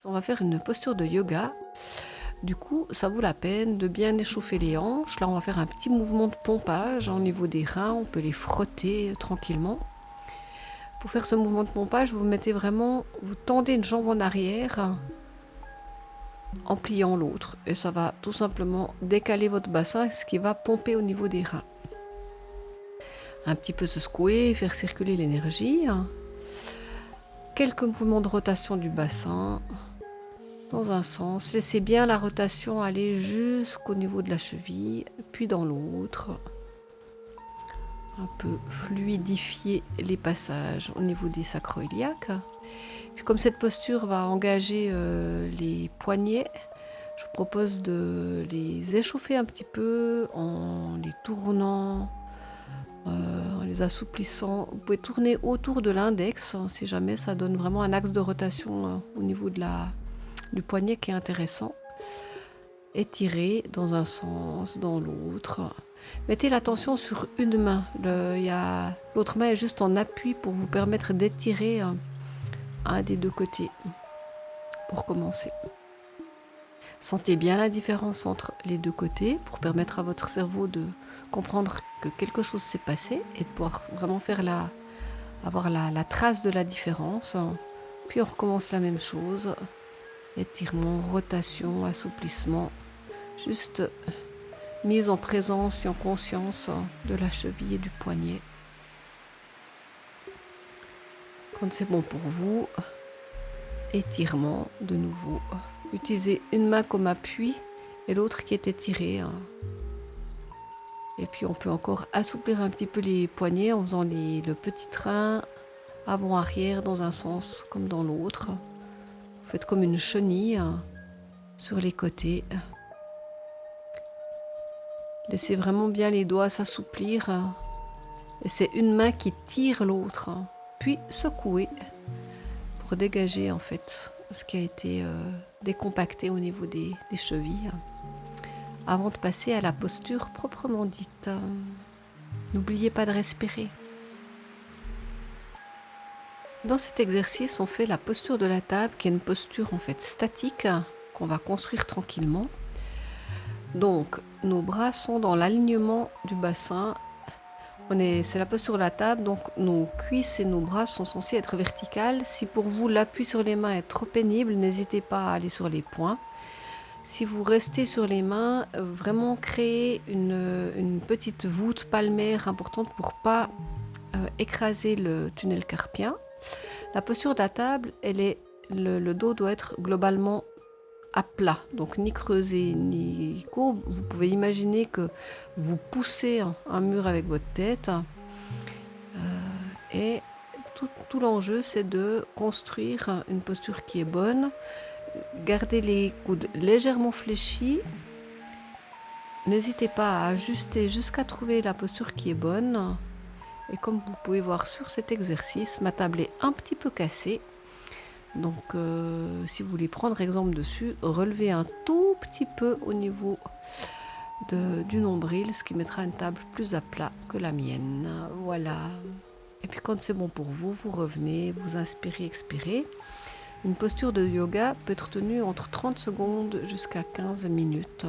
On va faire une posture de yoga. Du coup, ça vaut la peine de bien échauffer les hanches. Là, on va faire un petit mouvement de pompage au niveau des reins. On peut les frotter tranquillement. Pour faire ce mouvement de pompage, vous tendez une jambe en arrière en pliant l'autre. Et ça va tout simplement décaler votre bassin, ce qui va pomper au niveau des reins. Un petit peu se secouer, faire circuler l'énergie. Quelques mouvements de rotation du bassin. Dans un sens, laissez bien la rotation aller jusqu'au niveau de la cheville, puis dans l'autre. Un peu fluidifier les passages au niveau des sacro-iliaques. Puis comme cette posture va engager les poignets, je vous propose de les échauffer un petit peu en les tournant, en les assouplissant. Vous pouvez tourner autour de l'index, si jamais ça donne vraiment un axe de rotation au niveau du poignet qui est intéressant. Étirez dans un sens, dans l'autre. Mettez l'attention sur une main. L'autre main est juste en appui pour vous permettre d'étirer un des deux côtés pour commencer. Sentez bien la différence entre les deux côtés pour permettre à votre cerveau de comprendre que quelque chose s'est passé et de pouvoir vraiment avoir la trace de la différence. Puis on recommence la même chose. Étirement, rotation, assouplissement, juste mise en présence et en conscience de la cheville et du poignet. Quand c'est bon pour vous, étirement de nouveau. Utilisez une main comme appui et l'autre qui est étirée. Et puis on peut encore assouplir un petit peu les poignets en faisant le petit train avant-arrière dans un sens comme dans l'autre. Faites comme une chenille sur les côtés. Laissez vraiment bien les doigts s'assouplir. Et c'est une main qui tire l'autre. Puis secouez pour dégager en fait ce qui a été décompacté au niveau des chevilles. Avant de passer à la posture proprement dite. N'oubliez pas de respirer. Dans cet exercice, on fait la posture de la table, qui est une posture en fait statique, qu'on va construire tranquillement. Donc, nos bras sont dans l'alignement du bassin. C'est la posture de la table, donc nos cuisses et nos bras sont censés être verticales. Si pour vous l'appui sur les mains est trop pénible, n'hésitez pas à aller sur les poings. Si vous restez sur les mains, vraiment créez une petite voûte palmaire importante pour ne pas écraser le tunnel carpien. La posture de la table, le dos doit être globalement à plat, donc ni creusé ni courbe. Vous pouvez imaginer que vous poussez un mur avec votre tête et tout l'enjeu c'est de construire une posture qui est bonne. Gardez les coudes légèrement fléchis. N'hésitez pas à ajuster jusqu'à trouver la posture qui est bonne. Et comme vous pouvez voir sur cet exercice, ma table est un petit peu cassée. Donc si vous voulez prendre exemple dessus, relevez un tout petit peu au niveau du nombril, ce qui mettra une table plus à plat que la mienne. Voilà. Et puis quand c'est bon pour vous, vous revenez, vous inspirez, expirez. Une posture de yoga peut être tenue entre 30 secondes jusqu'à 15 minutes.